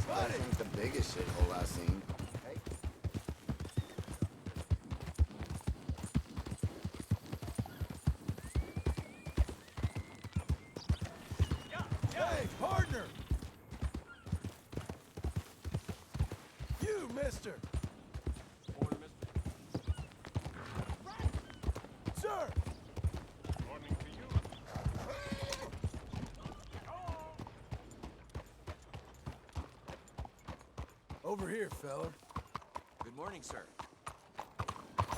This ain't the biggest shithole I've seen. Hey. Hey, partner! You, mister! Morning, mister. Sir! Morning to you. Over here, fella. Good morning, sir.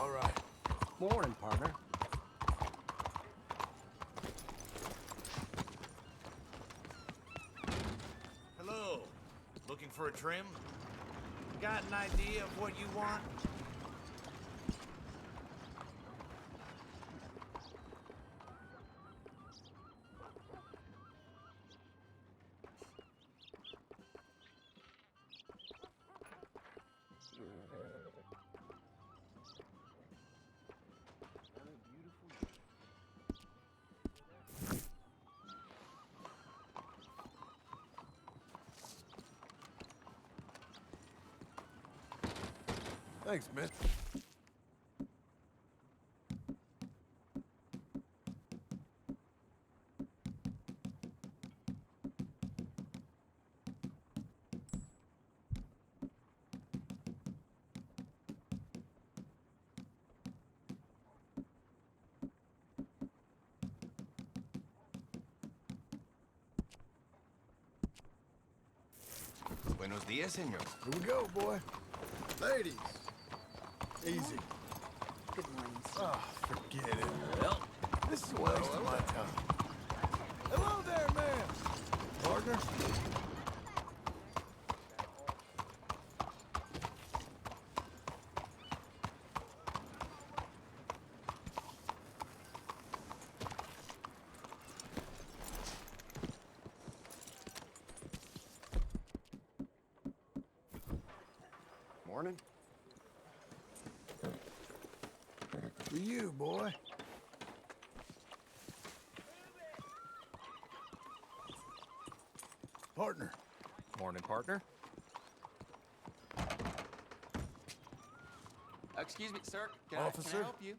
All right. Morning, partner. Hello. Looking for a trim? Got an idea of what you want? Thanks, miss. Buenos días, señor. Here we go, boy. Ladies. Easy. Good morning, sir. Oh, forget it. Well, This is a waste of my time. Hello there, man. Partner. Morning. For you, boy. Partner. Morning, partner. excuse me, sir. Can Officer? I help you?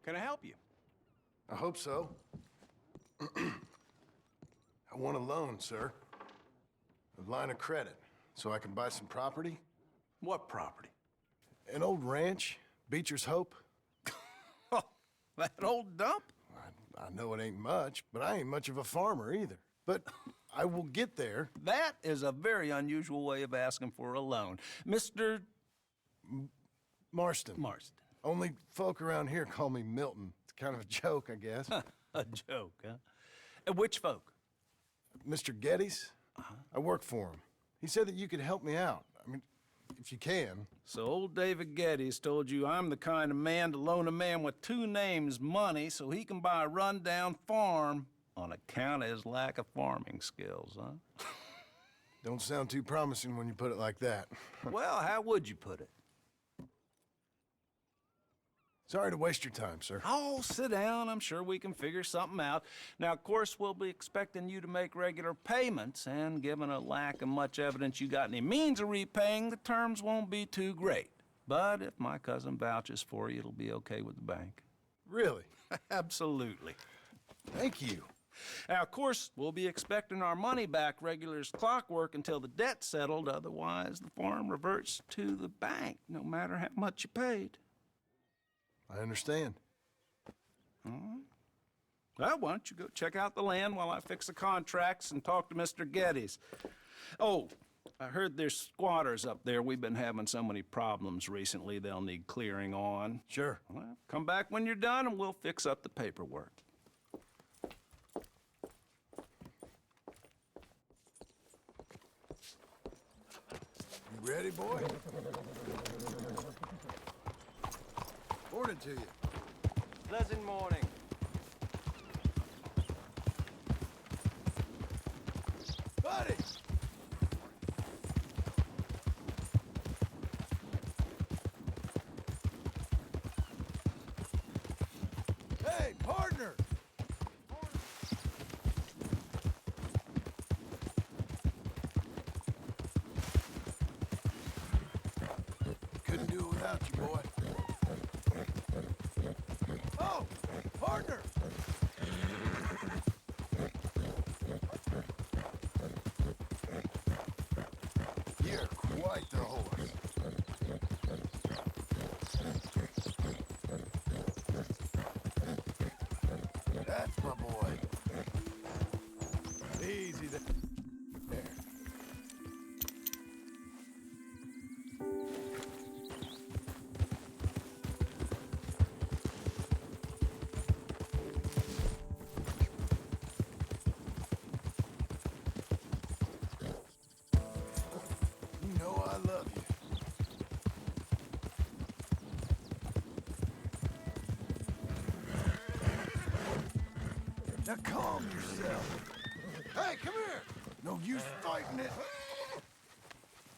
Can I help you? I hope so. I want a loan, sir. A line of credit, so I can buy some property. What property? An old ranch, Beecher's Hope. Oh, that old dump? I know it ain't much, but I ain't much of a farmer either. But I will get there. That is a very unusual way of asking for a loan. Mr. Marston. Marston. Only folk around here call me Milton. It's kind of a joke, I guess. A joke, huh? And which folk? Mr. Geddes, I work for him. He said that you could help me out. I mean, if you can. So old David Geddes told you I'm the kind of man to loan a man with two names money so he can buy a rundown farm on account of his lack of farming skills, huh? Don't sound too promising when you put it like that. Well, how would you put it? Sorry to waste your time, sir. Oh, sit down. I'm sure we can figure something out. Now, of course, we'll be expecting you to make regular payments, and given a lack of much evidence you got any means of repaying, the terms won't be too great. But if my cousin vouches for you, it'll be okay with the bank. Really? Absolutely. Thank you. Now, of course, we'll be expecting our money back regular as clockwork until the debt's settled. Otherwise, the farm reverts to the bank, no matter how much you paid. I understand. Well, why don't you go check out the land while I fix the contracts and talk to Mr. Geddes. Oh, I heard there's squatters up there. We've been having so many problems recently, they'll need clearing on. Sure. Well, come back when you're done and we'll fix up the paperwork. You ready, boy? Morning to you. Pleasant morning. Buddy! about you, boy. Oh, partner! You're quite the horse. That's my boy. Easy there. You know I love you. Now calm yourself. Hey, come here! No use fighting it.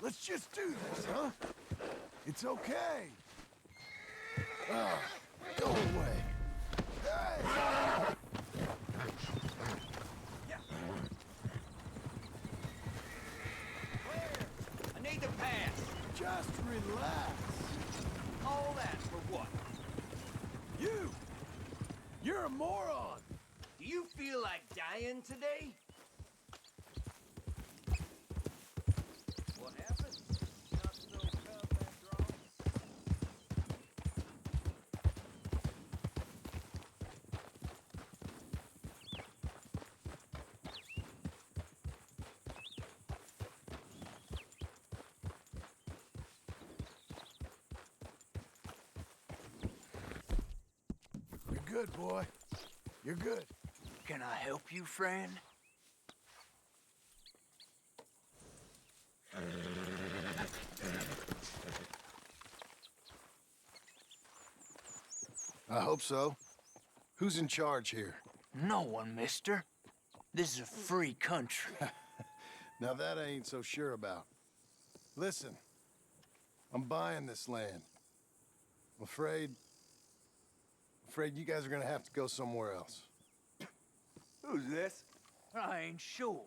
Let's just do this, huh? It's okay. Ah, go away. Hey! I need to pass. Just relax. All that for what? You're a moron. Do you feel like dying today? What happened? Not so tough after all? You're good, boy. You're good. Can I help you, friend? I hope so. Who's in charge here? No one, mister. This is a free country. Now that I ain't so sure about. Listen, I'm buying this land. I'm afraid you guys are gonna have to go somewhere else. Who's this? I ain't sure.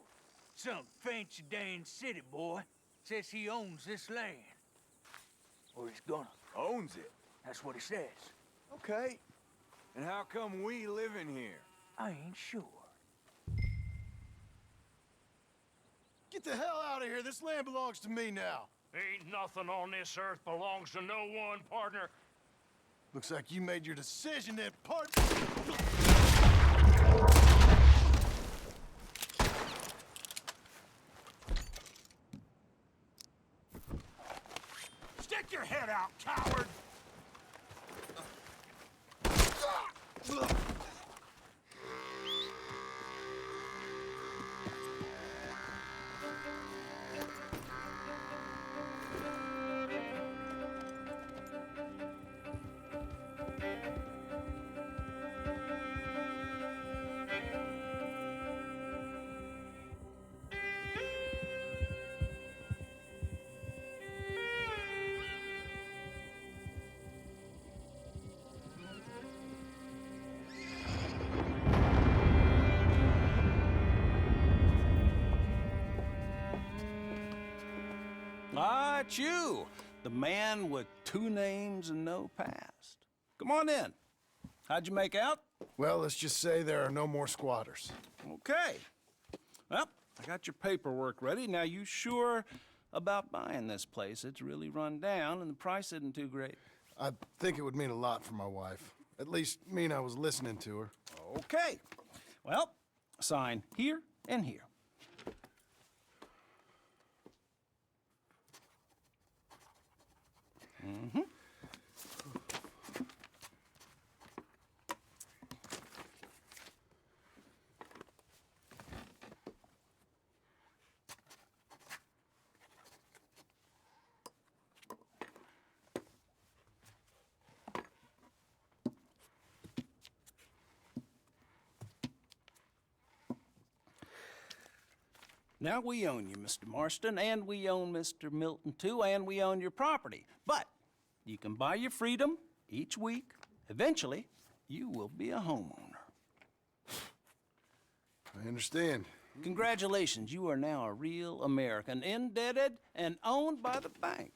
Some fancy Dan city boy says he owns this land. Or he's gonna. Owns it. That's what he says. Okay. And how come we live in here? I ain't sure. Get the hell out of here. This land belongs to me now. Ain't nothing on this earth belongs to no one, partner. Looks like you made your decision then, part. Stick your head out, coward! Ah, it's you, the man with 2 names and no past. Come on in. How'd you make out? Well, let's just say there are no more squatters. Okay. Well, I got your paperwork ready. Now, you sure about buying this place? It's really run down, and the price isn't too great. I think it would mean a lot for my wife. At least mean I was listening to her. Okay. Well, sign here and here. Mm-hmm. Now, we own you, Mr. Marston, and we own Mr. Milton, too, and we own your property. But you can buy your freedom each week. Eventually, you will be a homeowner. I understand. Congratulations, you are now a real American, indebted and owned by the bank.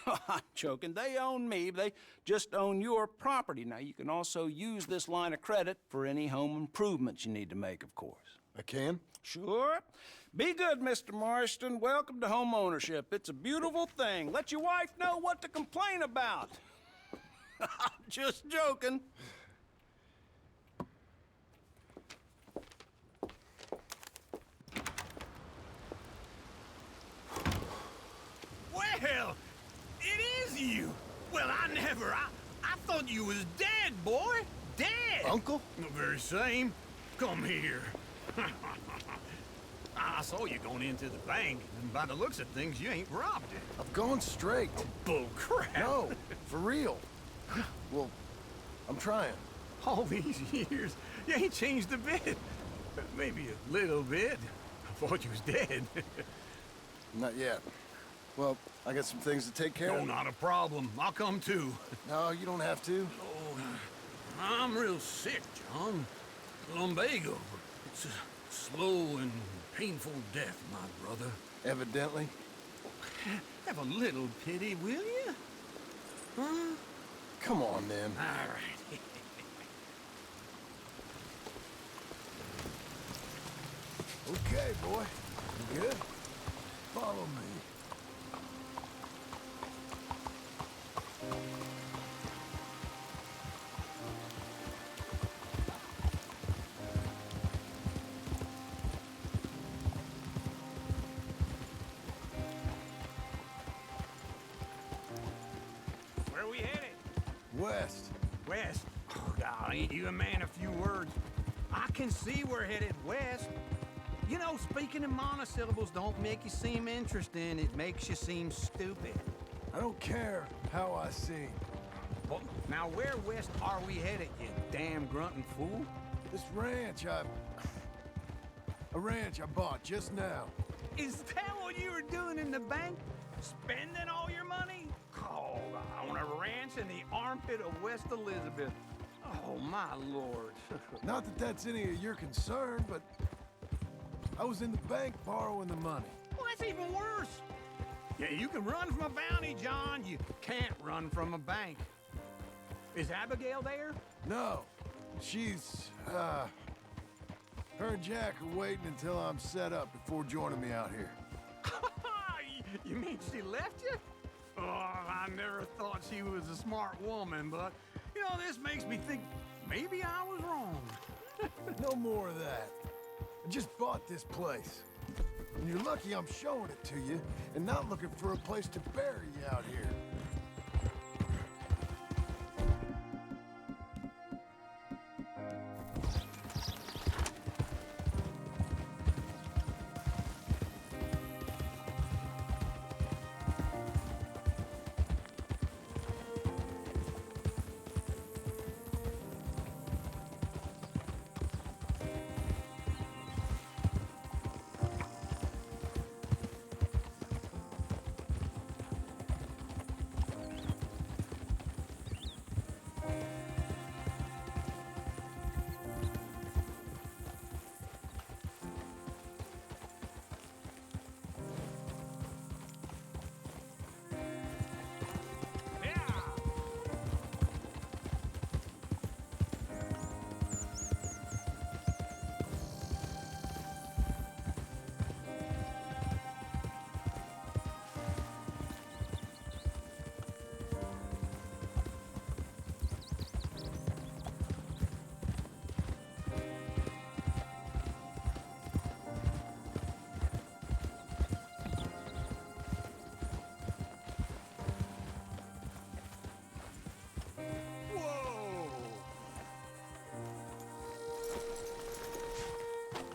I'm joking. They own me. They just own your property. Now, you can also use this line of credit for any home improvements you need to make, of course. I can? Sure. Be good, Mr. Marston. Welcome to home ownership. It's a beautiful thing. Let your wife know what to complain about. I'm just joking. Well, it is you. Well, I thought you was dead, boy. Dead. Uncle? The very same. Come here. I saw you going into the bank, and by the looks of things, you ain't robbed it. I've gone straight. Bull crap. No, for real. Well, I'm trying. All these years, you ain't changed a bit. Maybe a little bit. I thought you was dead. Not yet. Well, I got some things to take care No, of. not a problem. I'll come too. No, you don't have to. Oh, I'm real sick, John. Lumbago. It's a slow and painful death, my brother. Evidently. Have a little pity, will you? Huh? Come on, then. All right. Okay, boy. You good? Follow me. Where we headed? West. West. Oh, God, ain't you a man of few words? I can see we're headed west. You know, speaking in monosyllables don't make you seem interesting. It makes you seem stupid. I don't care how I sing. Well, now where west are we headed, you damn grunting fool? This ranch a ranch I bought just now. Is that what you were doing in the bank? Spending all your money? Oh, on a ranch in the armpit of West Elizabeth. Oh, my lord. Not that that's any of your concern, but I was in the bank borrowing the money. Well, that's even worse. Yeah, you can run from a bounty, John. You can't run from a bank. Is Abigail there? No, she's, her and Jack are waiting until I'm set up before joining me out here. You mean she left you? Oh, I never thought she was a smart woman, but, you know, this makes me think maybe I was wrong. No more of that. I just bought this place. And you're lucky I'm showing it to you and not looking for a place to bury you out here.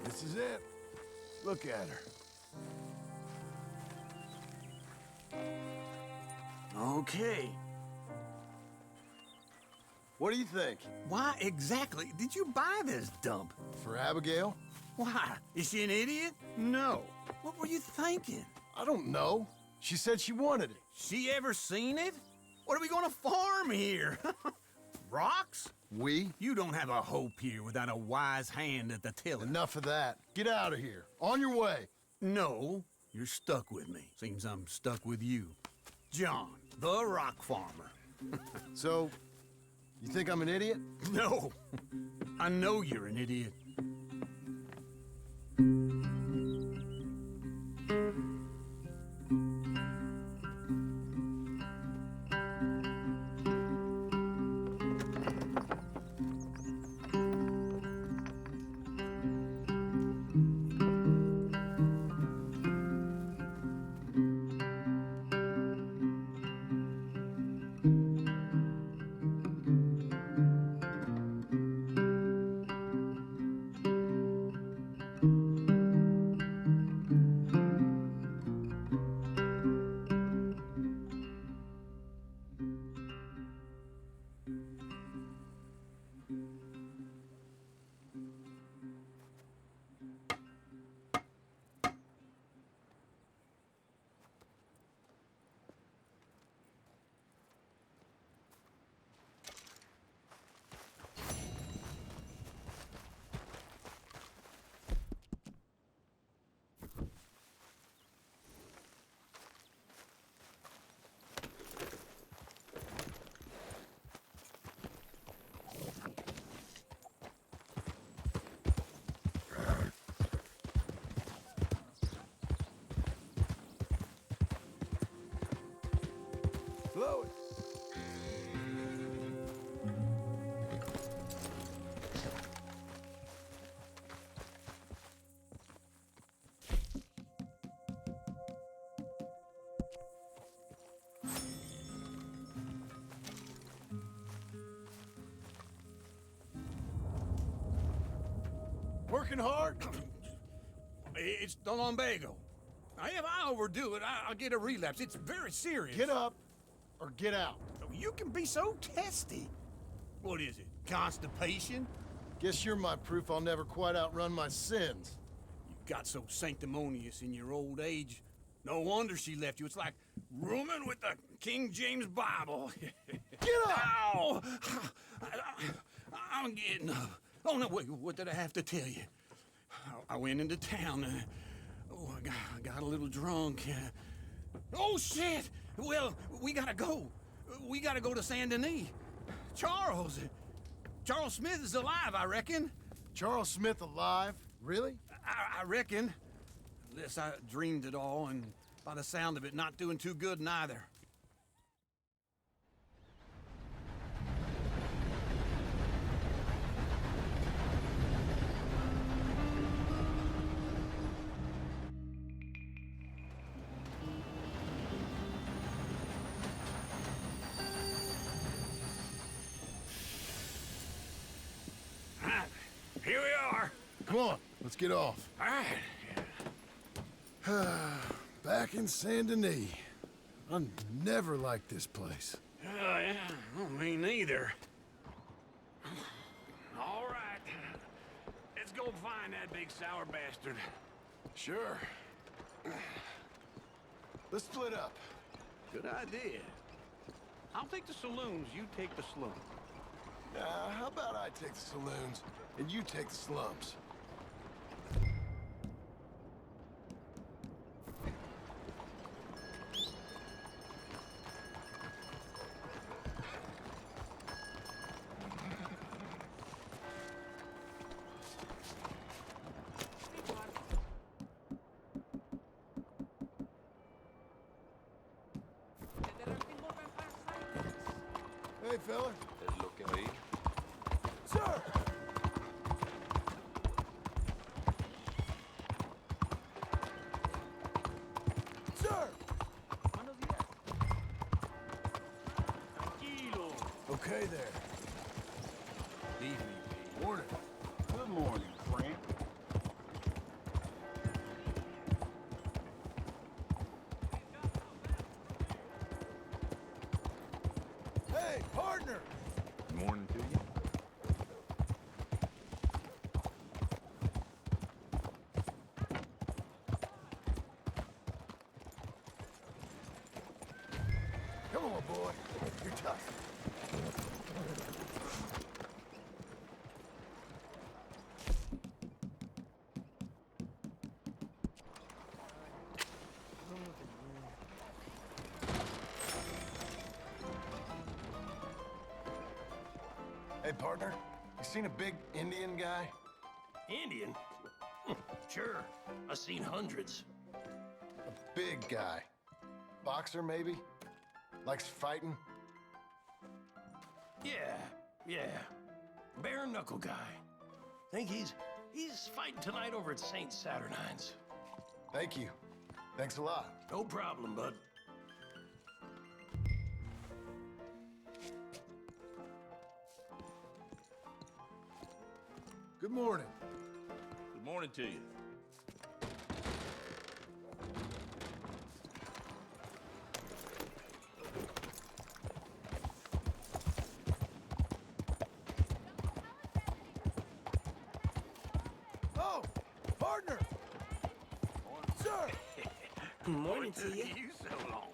This is it. Look at her. Okay. What do you think? Why exactly did you buy this dump? For Abigail? Why? Is she an idiot? No. What were you thinking? I don't know. She said she wanted it. She ever seen it? What are we gonna farm here? Rocks? We? You don't have a hope here without a wise hand at the tiller. Enough of that. Get out of here. On your way. No, you're stuck with me. Seems I'm stuck with you. John, the rock farmer. So, you think I'm an idiot? No, I know you're an idiot. Blow it. Working hard? It's the lumbago. If I overdo it, I'll get a relapse. It's very serious. Get up or get out. You can be so testy. What is it, constipation? Guess you're my proof I'll never quite outrun my sins. You got so sanctimonious in your old age. No wonder she left you. It's like rooming with the King James Bible. Get up! Ow! I'm getting up. Oh, no, wait, what did I have to tell you? I went into town. I got a little drunk. Oh, shit! Well, we gotta go. We gotta go to Saint Denis. Charles Smith is alive, I reckon. Charles Smith alive? Really? I reckon. Unless I dreamed it all, and by the sound of it, not doing too good neither. Here we are. Come on, let's get off. All right. Back in Saint Denis. I never liked this place. Yeah, well, me neither. All right. Let's go find that big sour bastard. Sure. Let's split up. Good idea. I'll take the saloons, you take the slum. How about I take the saloons and you take the slums? Hey, fella. Es lo que oí. Sir! Sir! Tranquilo. Okay there. Evening. Morning. Good morning, Frank. Hey, partner! Morning to you. Come on, boy. You're tough. Hey, partner, you seen a big Indian guy? Indian? Sure. I've seen hundreds. A big guy. Boxer, maybe? Likes fighting? Yeah. Bare knuckle guy. Think he's fighting tonight over at St. Saturnine's. Thank you. Thanks a lot. No problem, bud. Good morning. Good morning to you. Oh, partner! Sir! Morning to you. You so long.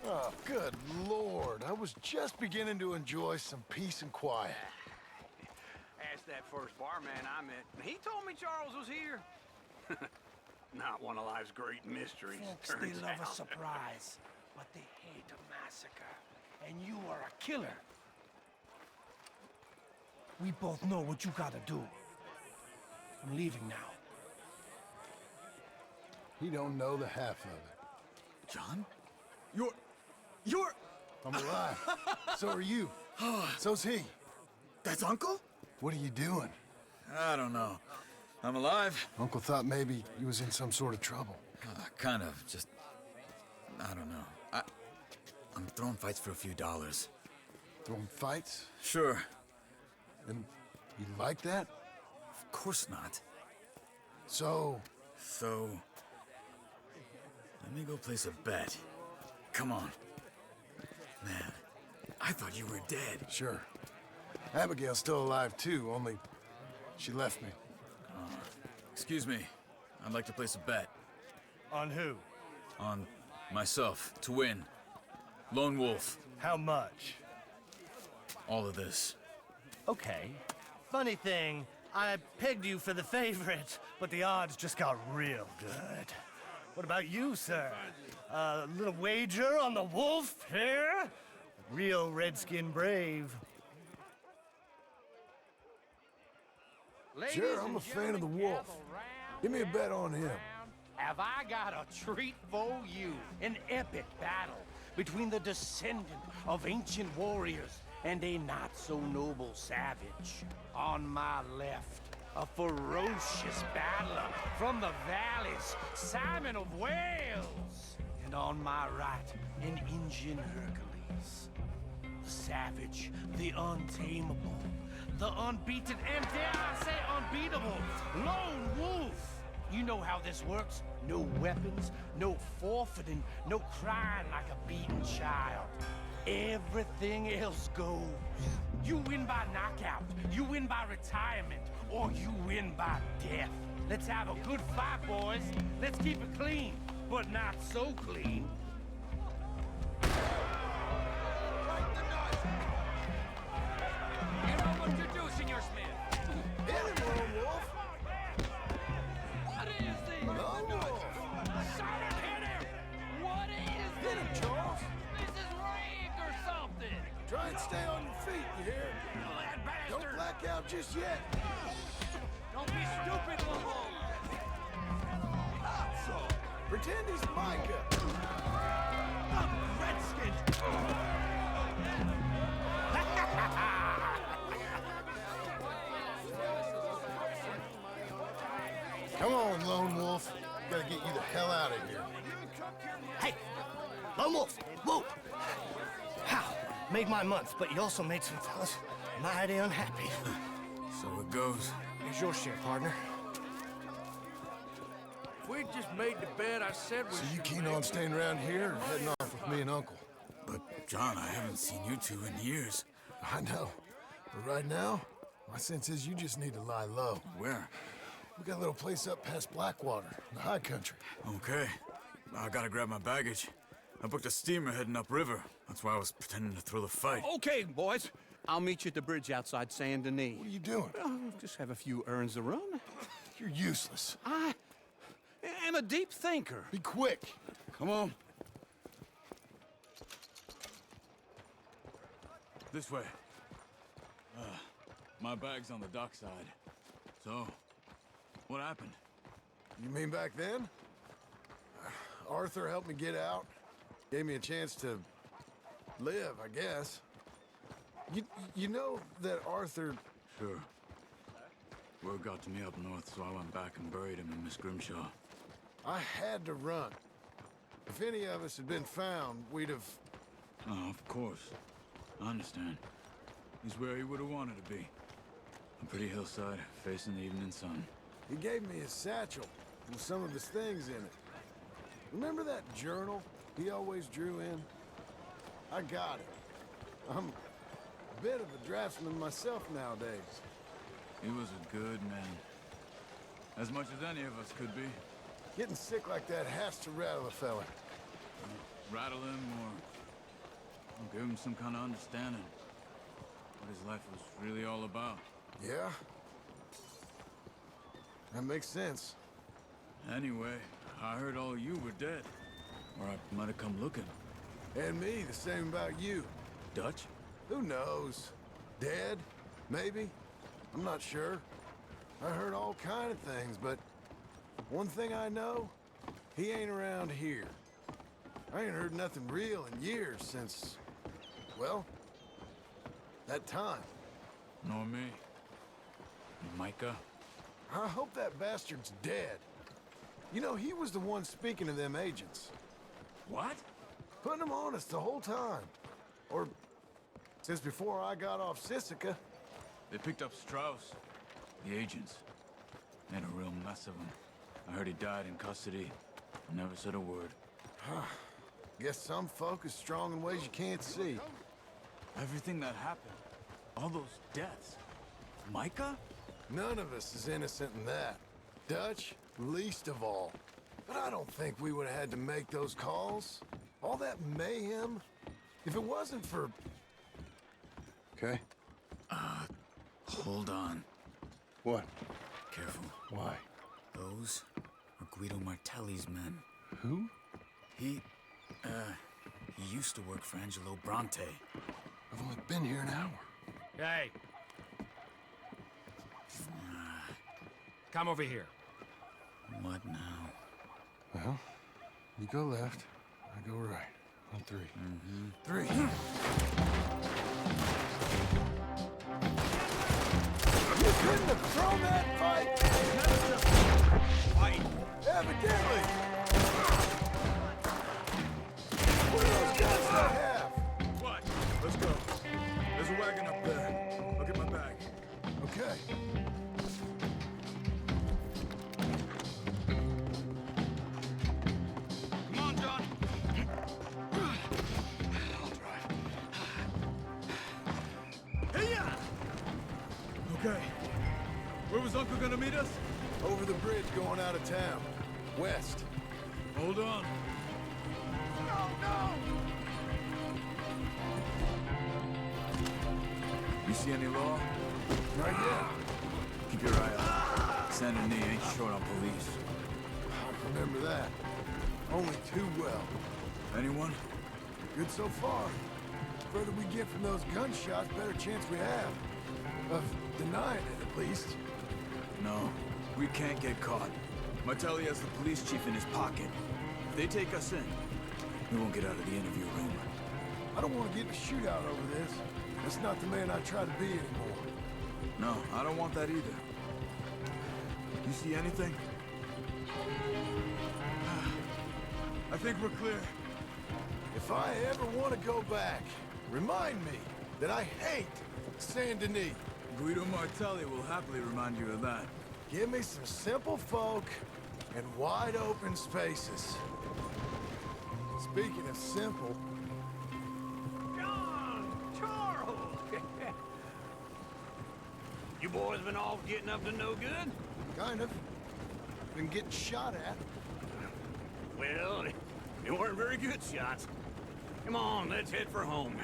Oh, good Lord. I was just beginning to enjoy some peace and quiet. Asked that first barman I met. He told me Charles was here. Not one of life's great mysteries. Folks, they turns love a out. surprise, but they hate a massacre. And you are a killer. We both know what you gotta do. I'm leaving now. He don't know the half of it. John? You're... I'm alive. So are you. So's he. That's Uncle? What are you doing? I don't know. I'm alive. Uncle thought maybe you was in some sort of trouble. Kind of. Just... I don't know. I'm throwing fights for a few dollars. Throwing fights? Sure. And you like that? Of course not. So, So... Let me go place a bet. Come on. Man, I thought you were dead. sure. Abigail's still alive too, only she left me. Excuse me. I'd like to place a bet. On who? On myself, to win. Lone Wolf. How much? All of this. Okay. Funny thing, I pegged you for the favorite, but the odds just got real good. What about you, sir? A little wager on the wolf here? Real redskin brave. Sure, I'm a fan of the wolf. Give me a bet on him. Have I got a treat for you? An epic battle between the descendant of ancient warriors and a not-so-noble savage. On my left, a ferocious battler from the valleys, Simon of Wales. And on my right, an Indian Hercules. The savage, the untamable, the unbeaten, and dare I say unbeatable, Lone Wolf. You know how this works. No weapons, no forfeiting, no crying like a beaten child. Everything else goes. You win by knockout, you win by retirement, or you win by death. Let's have a good fight, boys. Let's keep it clean, but not so clean. You know what you're doing, Senor Smith. Hit him, Lone Wolf! What is this? Lone Wolf! Simon, hit him! What is Hit him, this? Charles! This is rigged or something. Try and stay on your feet, you hear? That Don't bastard. black out just yet. Don't be stupid, Lobo. Pretend he's Micah. Redskin! Come on, Lone Wolf. Gotta get you the hell out of here. Hey! Lone Wolf! Whoa! How? Made my month, but you also made some fellas mighty unhappy. So it goes. Here's your share, partner. If we'd just made the bet I said we So you keen on staying around here or heading off with me and Uncle? But, John, I haven't seen you two in years. I know. But right now, my sense is you just need to lie low. Where? We got a little place up past Blackwater, in the high country. Okay. I gotta grab my baggage. I booked a steamer heading upriver. That's why I was pretending to throw the fight. Okay, boys. I'll meet you at the bridge outside Saint Denis. What are you doing? Just have a few errands to run. You're useless. I am a deep thinker. Be quick. Come on. This way. My bag's on the dockside. So, what happened? You mean back then? Arthur helped me get out. Gave me a chance to live, I guess. You know that Arthur... Sure. Word got to me up north, so I went back and buried him in Miss Grimshaw. I had to run. If any of us had been found, we'd have... Oh, of course. I understand. He's where he would have wanted to be. A pretty hillside, facing the evening sun. He gave me his satchel with some of his things in it. Remember that journal he always drew in? I got it. I'm a bit of a draftsman myself nowadays. He was a good man. As much as any of us could be. Getting sick like that has to rattle a fella. Rattle him or give him some kind of understanding. What his life was really all about. Yeah? That makes sense. Anyway, I heard all you were dead. Or I might have come looking. And me, the same about you. Dutch? Who knows? Dead? Maybe? I'm not sure. I heard all kind of things, but one thing I know, he ain't around here. I ain't heard nothing real in years since, well, that time. Nor me. Micah? I hope that bastard's dead. You know, he was the one speaking to them agents. What? Putting them on us the whole time. Or since before I got off Sisika. They picked up Strauss. The agents. Made a real mess of him. I heard he died in custody. Never said a word. Guess some folk is strong in ways you can't see. Everything that happened. All those deaths. Micah? None of us is innocent in that. Dutch, least of all. But I don't think we would have had to make those calls. All that mayhem. If it wasn't for... Okay. Hold on. What? Careful. Why? Those are Guido Martelli's men. Who? He used to work for Angelo Bronte. I've only been here an hour. Hey. Come over here. What now? Well, you go left, I go right. On three. Three. You couldn't have thrown that fight! Fight! Evidently! What are those guns they have? What? Let's go. There's a wagon up there. I'll get my bag. Okay. Come on, John. Okay. Where was Uncle gonna meet us? Over the bridge going out of town. West. Hold on. You see any law? Not yet. Keep your eye out. Saint Denis ain't short on police. I remember that. Only too well. Anyone? Good so far. Further we get from those gunshots, better chance we have. Of denying it, at least. No. We can't get caught. Martelli has the police chief in his pocket. If they take us in, we won't get out of the interview room. I don't want to get in a shootout over this. That's not the man I try to be anymore. No, I don't want that either. You see anything? I think we're clear. If I ever want to go back, remind me that I hate Saint Denis. Guido Martelli will happily remind you of that. Give me some simple folk and wide open spaces. Speaking of simple, John! Charles! You boys been all getting up to no good? kind of. Been getting shot at. Well, they weren't very good shots. Come on, let's head for home.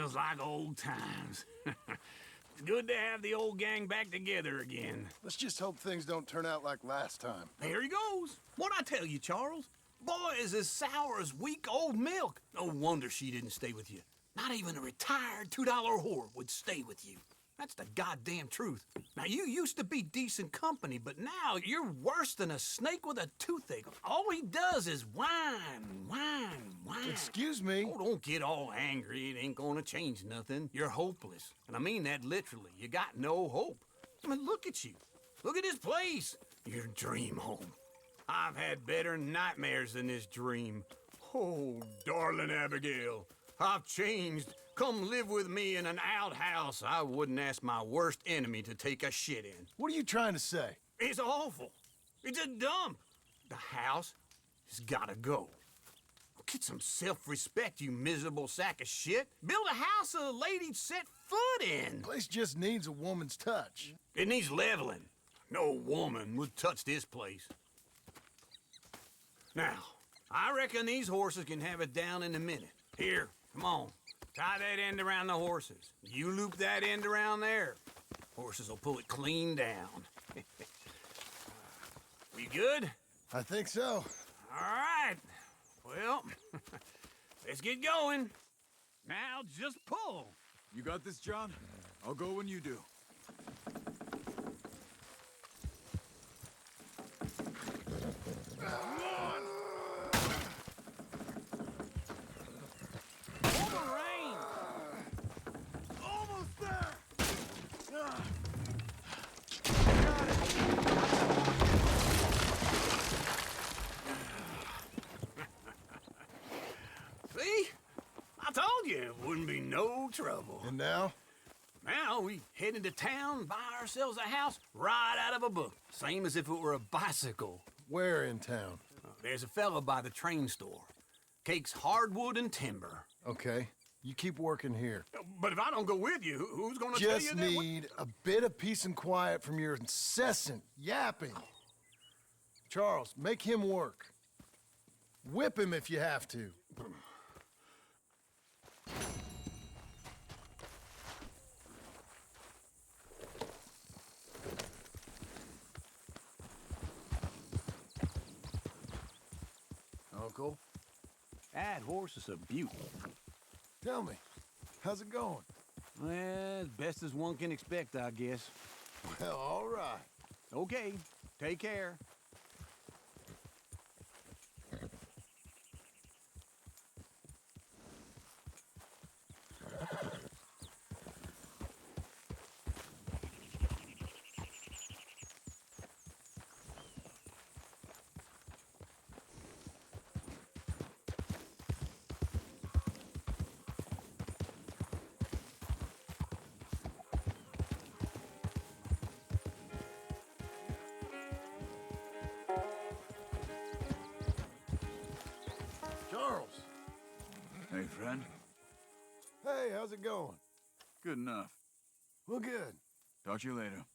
feels like old times. It's good to have the old gang back together again. Let's just hope things don't turn out like last time. There he goes. What'd I tell you, Charles? Boy is as sour as week old milk. No wonder she didn't stay with you. Not even a retired $2 whore would stay with you. That's the goddamn truth. Now, you used to be decent company, but now you're worse than a snake with a toothache. All he does is whine, whine, whine. Excuse me? Oh, don't get all angry. It ain't gonna change nothing. You're hopeless. And I mean that literally. You got no hope. I mean, look at you. Look at this place. Your dream home. I've had better nightmares than this dream. Oh, darling Abigail, I've changed. Come live with me in an outhouse I wouldn't ask my worst enemy to take a shit in. What are you trying to say? It's awful. It's a dump. The house has gotta go. Get some self-respect, you miserable sack of shit. Build a house a lady'd set foot in. The place just needs a woman's touch. It needs leveling. No woman would touch this place. Now, I reckon these horses can have it down in a minute. Here, come on. Tie that end around the horses. You loop that end around there. Horses will pull it clean down. We good? I think so. All right. Well, let's get going. Now just pull. You got this, John? I'll go when you do. See? I told you it wouldn't be no trouble. And now? Now we head into town, buy ourselves a house right out of a book. Same as if it were a bicycle. Where in town? There's a fella by the train store. Cakes hardwood and timber. Okay. You keep working here. But if I don't go with you, who's gonna tell you Just that? need a bit of peace and quiet from your incessant yapping. Charles, make him work. Whip him if you have to. Uncle, That horse is a beaut. tell me, how's it going? Well, as best as one can expect, I guess. Well, all right. Okay, take care. Charles. Hey, friend. Hey, how's it going? Good enough. Well, good. Talk to you later.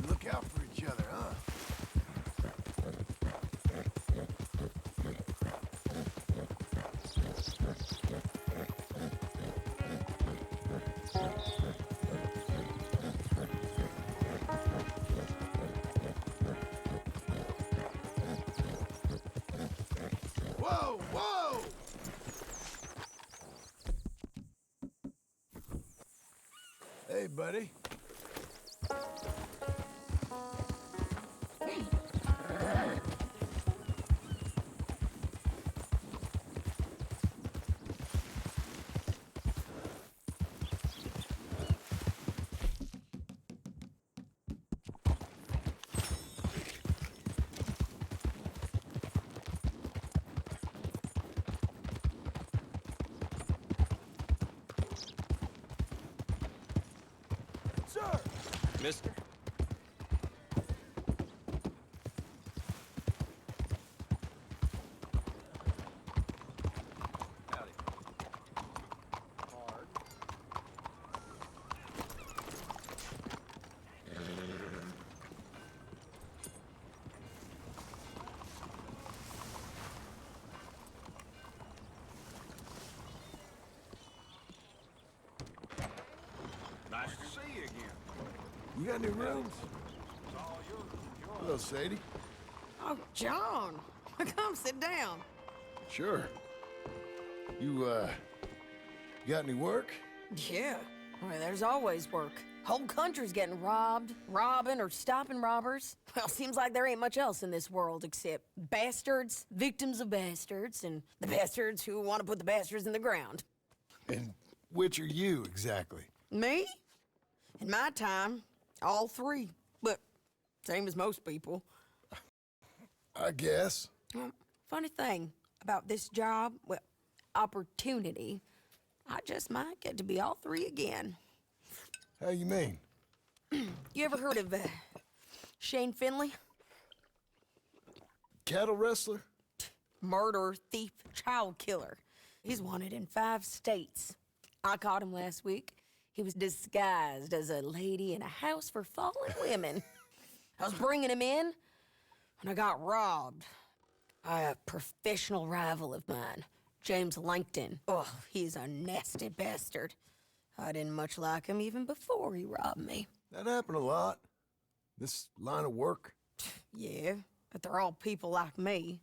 Look out for each other, huh? Whoa, whoa! Hey, buddy. sir. Mister? Howdy. Hard. Nice to see you again. You got new rooms? It's all yours. Enjoy. Hello, Sadie. Oh, John. Come sit down. Sure. You got any work? Yeah. Well, there's always work. Whole country's getting robbed, robbing, or stopping robbers. Well, seems like there ain't much else in this world except bastards, victims of bastards, and the bastards who want to put the bastards in the ground. And which are you, exactly? Me? In my time, all three. But same as most people. I guess. Funny thing about this job, well, opportunity, I just might get to be all three again. How you mean? You ever heard of Shane Finley? Cattle wrestler? Murderer, thief, child killer. He's wanted in 5 states. I caught him last week. He was disguised as a lady in a house for fallen women. I was bringing him in, and I got robbed by a professional rival of mine, James Langton. Oh, he's a nasty bastard. I didn't much like him even before he robbed me. That happened a lot. This line of work. Yeah, but they're all people like me.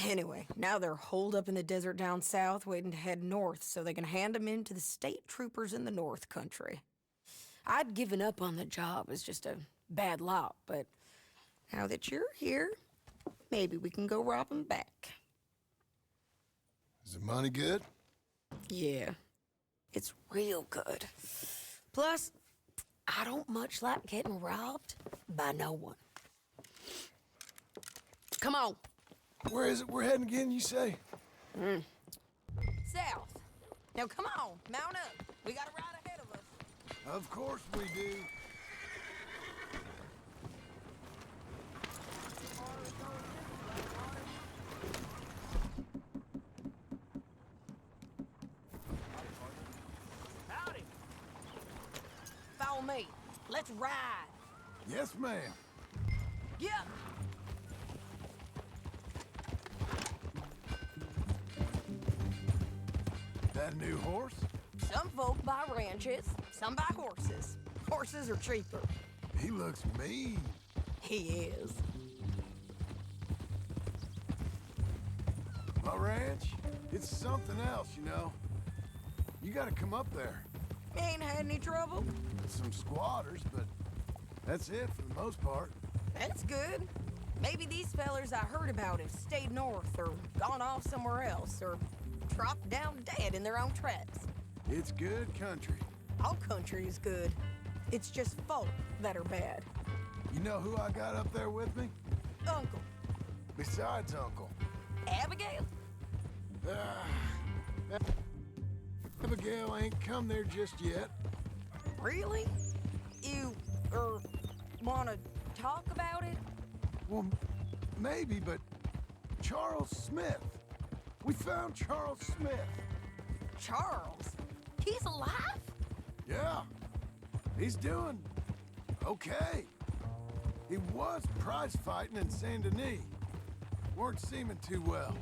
Anyway, now they're holed up in the desert down south, waiting to head north so they can hand them in to the state troopers in the north country. I'd given up on the job as just a bad lot, but now that you're here, maybe we can go rob them back. Is the money good? Yeah, it's real good. Plus, I don't much like getting robbed by no one. Come on. Where is it we're heading again, you say? South. Now come on, mount up. We got a ride ahead of us. Of course we do. Howdy. Follow me. Let's ride. Yes, ma'am. Yeah. That new horse? Some folk buy ranches, some buy horses. Horses are cheaper. He looks mean. He is. My ranch, it's something else, you know. You gotta come up there. Ain't had any trouble? Some squatters, but that's it for the most part. That's good. Maybe these fellers I heard about have stayed north or gone off somewhere else or dropped down dead in their own tracks. It's good country. All country is good. It's just folk that are bad. You know who I got up there with me? Uncle. Besides Uncle. Abigail? Abigail ain't come there just yet. Really? You, wanna talk about it? Well, maybe, but Charles Smith. We found Charles Smith. Charles? He's alive? Yeah. He's doing okay. He was prize fighting in Saint Denis. Weren't seeming too well.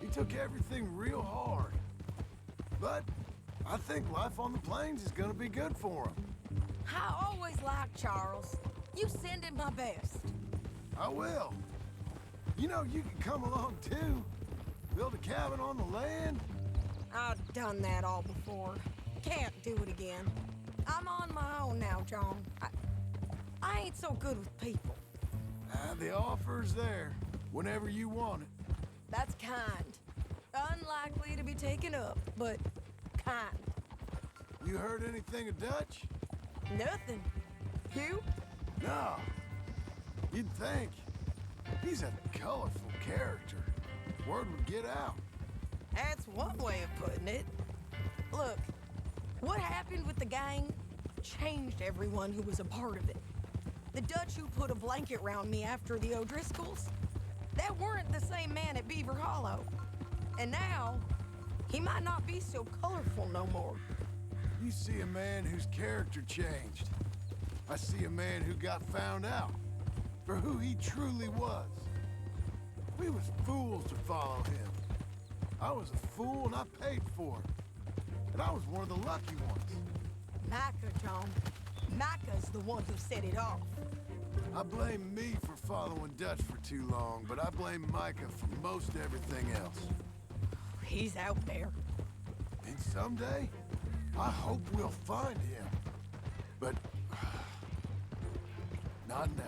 He took everything real hard. But I think life on the plains is gonna be good for him. I always liked Charles. You send him my best. I will. You know, you can come along too. Build a cabin on the land. I've done that all before. Can't do it again. I'm on my own now, John. I ain't so good with people. The offer's there whenever you want it. That's kind. Unlikely to be taken up, but kind. You heard anything of Dutch? Nothing. You? No. You'd think. He's a colorful character. Word would get out. That's one way of putting it. Look, what happened with the gang? changed everyone who was a part of it. The Dutch who put a blanket round me after the O'Driscolls, that weren't the same man at Beaver Hollow. And now, he might not be so colorful no more. You see a man whose character changed. I see a man who got found out for who he truly was. We was fools to follow him. I was a fool and I paid for it. And I was one of the lucky ones. Micah, John. Micah's the one who set it off. I blame me for following Dutch for too long, but I blame Micah for most everything else. He's out there. And someday, I hope we'll find him. But not now.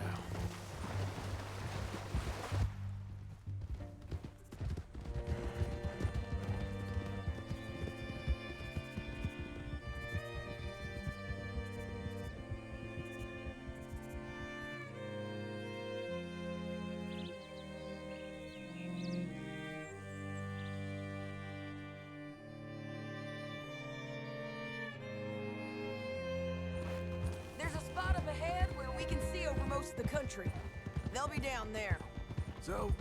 There's a spot up ahead where we can see over most of the country. They'll be down there. So,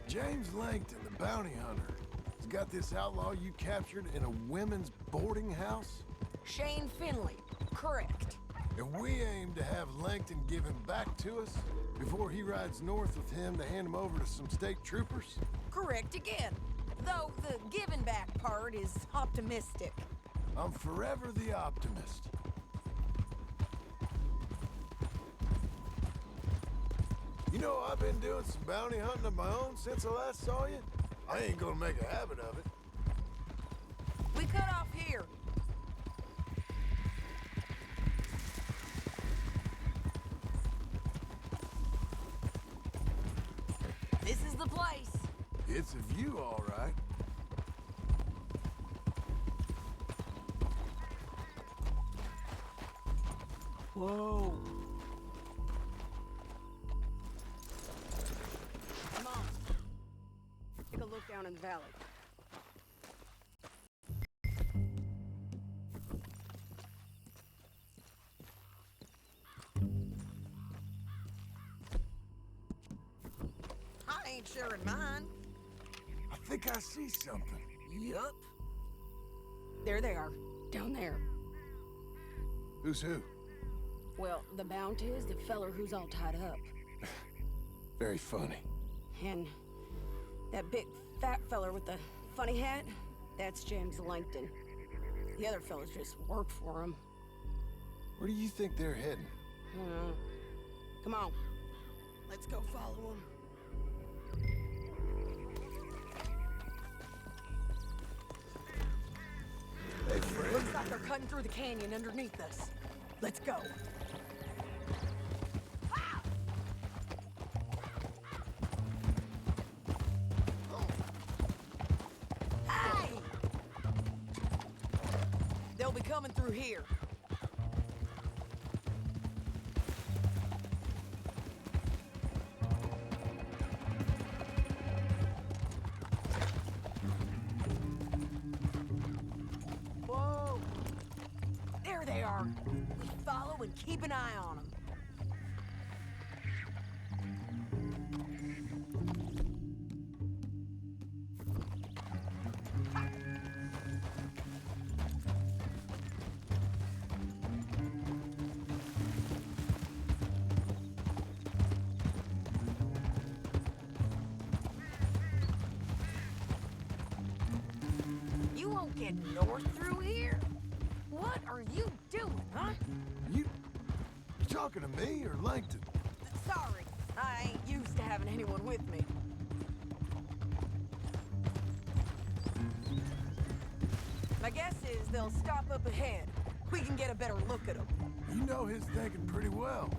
James Langton, the bounty hunter, has got this outlaw you captured in a women's boarding house? Shane Finley. Correct. And we aim to have Langton give him back to us before he rides north with him to hand him over to some state troopers? Correct again. Though the giving back part is optimistic. I'm forever the optimist. You know, I've been doing some bounty hunting of my own since I last saw you. I ain't gonna make a habit of it. We cut off here. This is the place. It's a view, all right. Whoa. Come on. Take a look down in the valley. I ain't sharing mine. I think I see something. Yup. There they are. Down there. Who's who? Well, the bounty is the feller who's all tied up. Very funny. And that big fat feller with the funny hat, that's James Langton. The other fellas just work for him. Where do you think they're heading? Come on. Let's go follow them. Hey, friend. Looks like they're cutting through the canyon underneath us. Let's go. Hey! They'll be coming through here. Whoa! There they are. Follow and keep an eye on them. You won't get north through here? What are you doing, huh? You talking to me or Langton? Sorry, I ain't used to having anyone with me. My guess is they'll stop up ahead. We can get a better look at them. You know his thinking pretty well.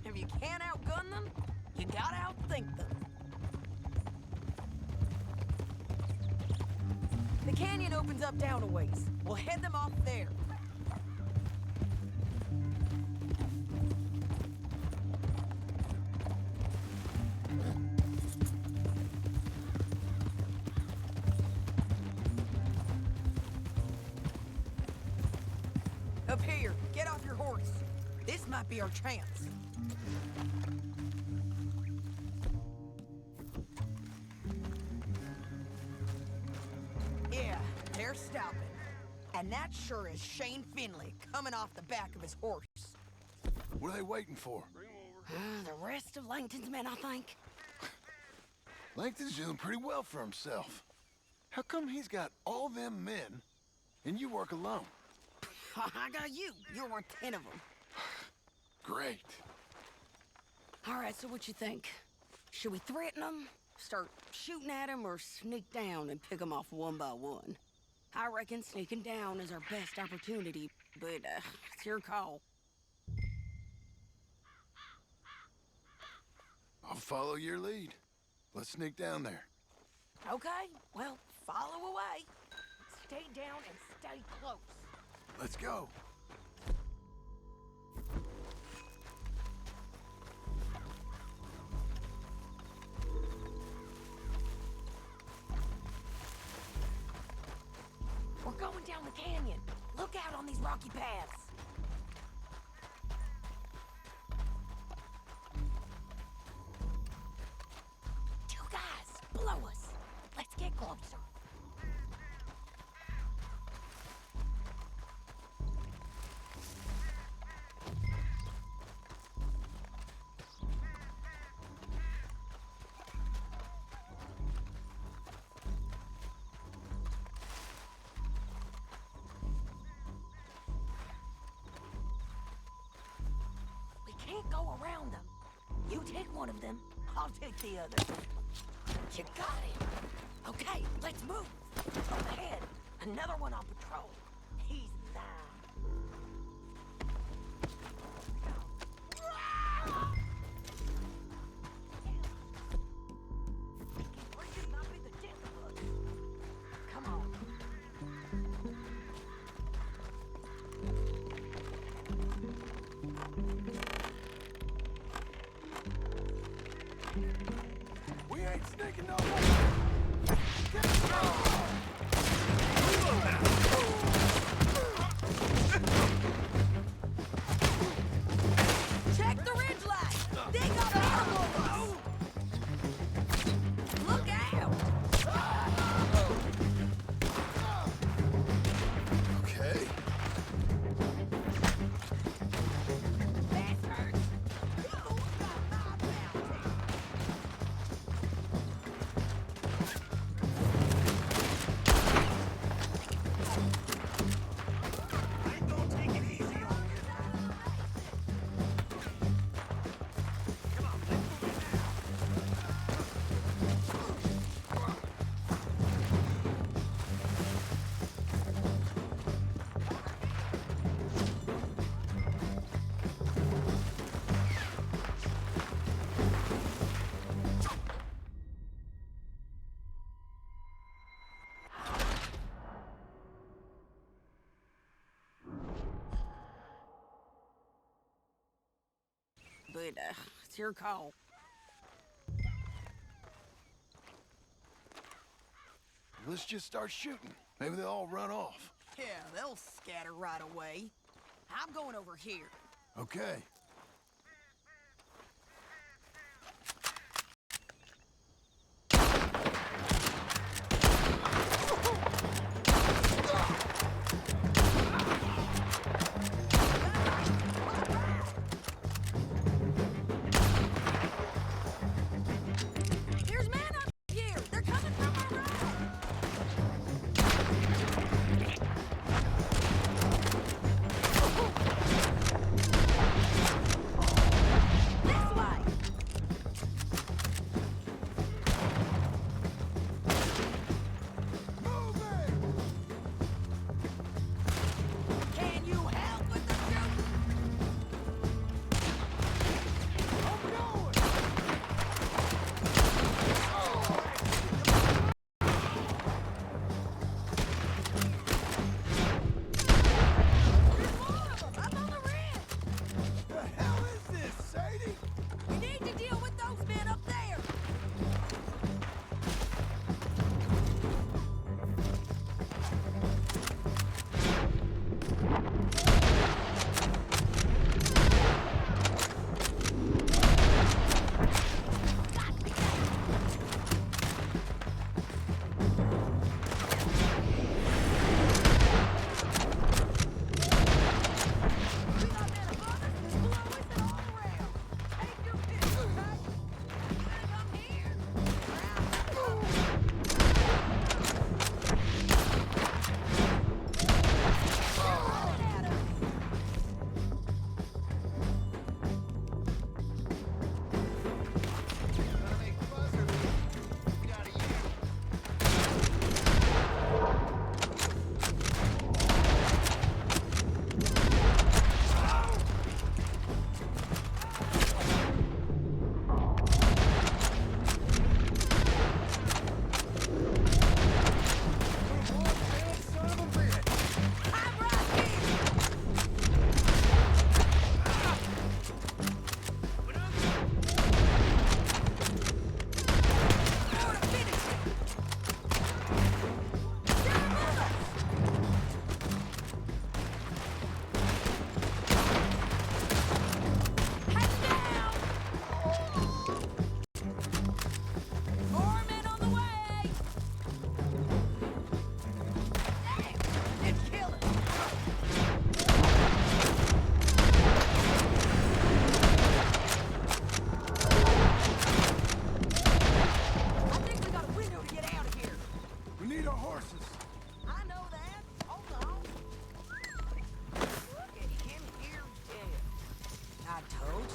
If you can't outgun them, you gotta outthink them. The canyon opens up down a ways. We'll head them off there. Up here. Get off your horse. might be our chance. Yeah, they're stopping. And that sure is Shane Finley coming off the back of his horse. What are they waiting for? The rest of Langton's men, I think. Langton's doing pretty well for himself. How come he's got all them men, and you work alone? I got you. You're worth 10 of them. Great. All right, so what you think? Should we threaten them, start shooting at them, or sneak down and pick them off one by one? I reckon sneaking down is our best opportunity, but it's your call. I'll follow your lead. Let's sneak down there. Okay, well, follow away. Stay down and stay close. Let's go. We're going down the canyon. Look out on these rocky paths. Two guys below us. Let's get closer. Can't go around them. You take one of them, I'll take the other. You got him. Okay, let's move. Up ahead, another one on patrol. He's mine. This might be the death of us. Come on. We ain't sneaking no more. Check the ridge line. They got animals. Look out. Okay. Bastards. You got my bounty. But it's your call. Let's just start shooting. Maybe they'll all run off. Yeah, they'll scatter right away. I'm going over here. Okay. There's men up here. They're coming from our right.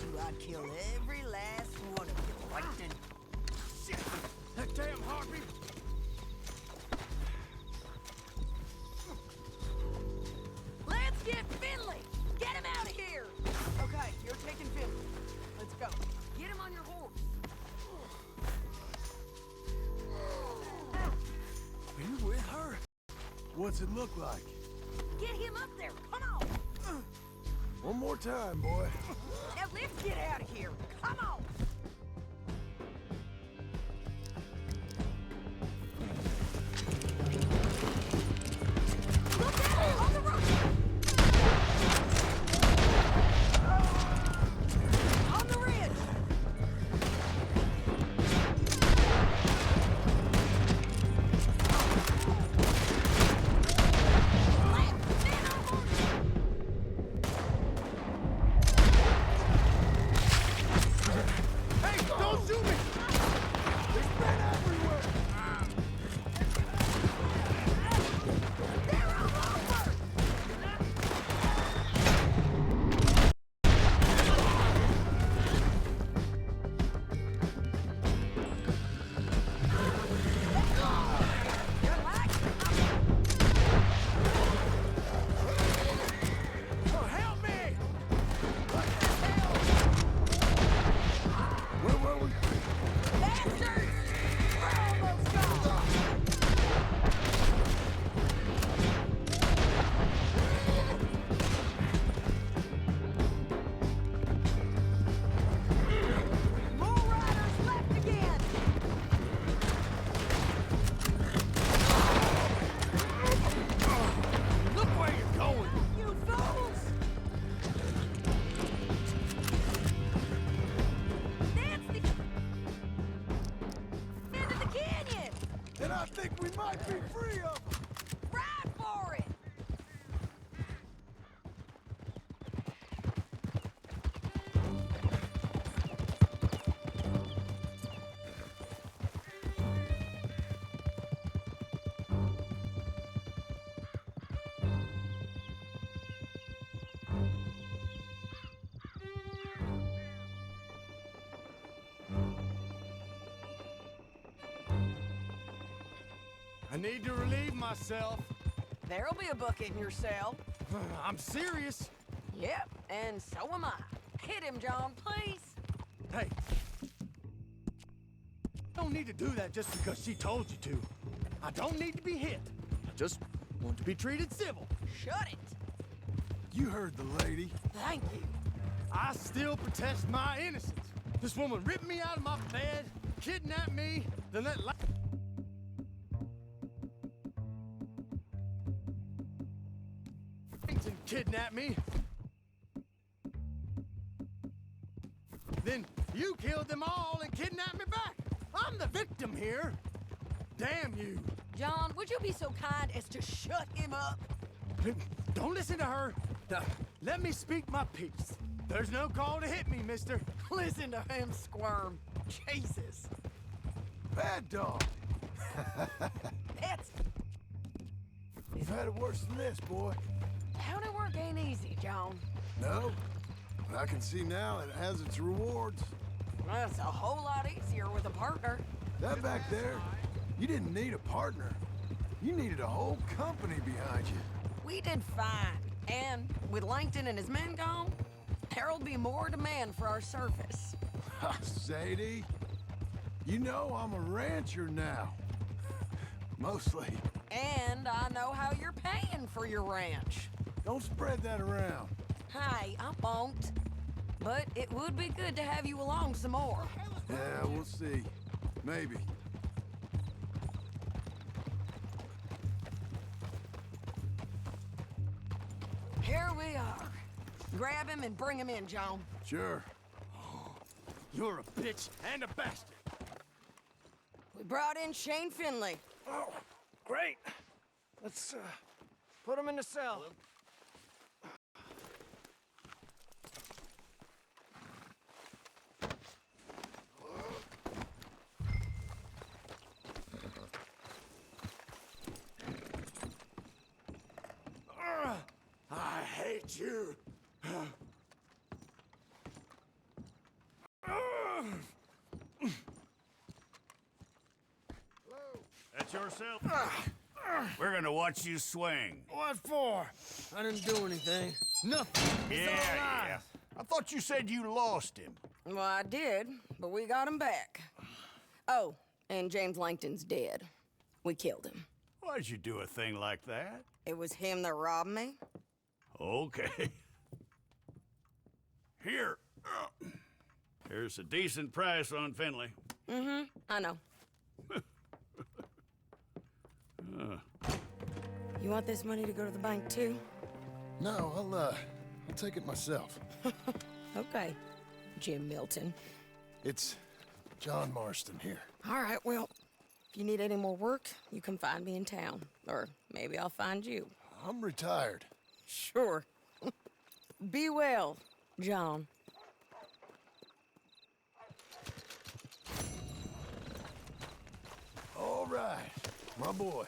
you, I'd kill every last one of you, Plankton. Shit! That damn heartbeat! Let's get Finley! Get him out of here! Okay, you're taking Finley. Let's go. Get him on your horse. You with her? What's it look like? Get him up there, come on! One more time, boy. Now let's get out of here, come on! Look out, on the road! On the ridge! Hey, don't shoot me! There's men everywhere! They're all over! Oh, help me! Where were we? Bastards! We're almost gone! More riders left again! Look where you're going! You fools! That's the end of the canyon! And I think we might be free of them! Ride for it! I need to relieve myself. There'll be a bucket in your cell. I'm serious. Yep, and so am I. Hit him, John, please. Hey. Don't need to do that just because she told you to. I don't need to be hit. I just want to be treated civil. Shut it. You heard the lady. Thank you. I still protest my innocence. This woman ripped me out of my bed, kidnapped me, then let Langston kidnap me. Then you killed them all and kidnapped me back. I'm the victim here. Damn you. John, would you be so kind as to shut him up? Don't listen to her. Now, let me speak my piece. There's no call to hit me, mister. Listen to him squirm. Jesus. Bad dog. That's... You've had it worse than this, boy. County work ain't easy, John. No, but I can see now it has its rewards. That's a whole lot easier with a partner. That back there, you didn't need a partner. You needed a whole company behind you. We did fine. And with Langton and his men gone, there'll be more demand for our service. Sadie, you know I'm a rancher now. Mostly. And I know how you're paying for your ranch. Don't spread that around. Hey, I won't. But it would be good to have you along some more. Yeah, we'll see. Maybe. Here we are. Grab him and bring him in, John. Sure. You're a bitch and a bastard. We brought in Shane Finley. Oh, great. Let's, put him in the cell. I hate you. yourself? We're gonna watch you swing. What for? I didn't do anything. Nothing. It's all lies. I thought you said you lost him. Well, I did, but we got him back. Oh, and James Langton's dead. We killed him. Why'd you do a thing like that? It was him that robbed me. Okay. Here. Here's a decent price on Finley. Mm-hmm, I know. You want this money to go to the bank, too? No, I'll take it myself. Okay, Jim Milton. It's John Marston here. All right, well, if you need any more work, you can find me in town. Or maybe I'll find you. I'm retired. Sure. Be well, John. All right, my boy.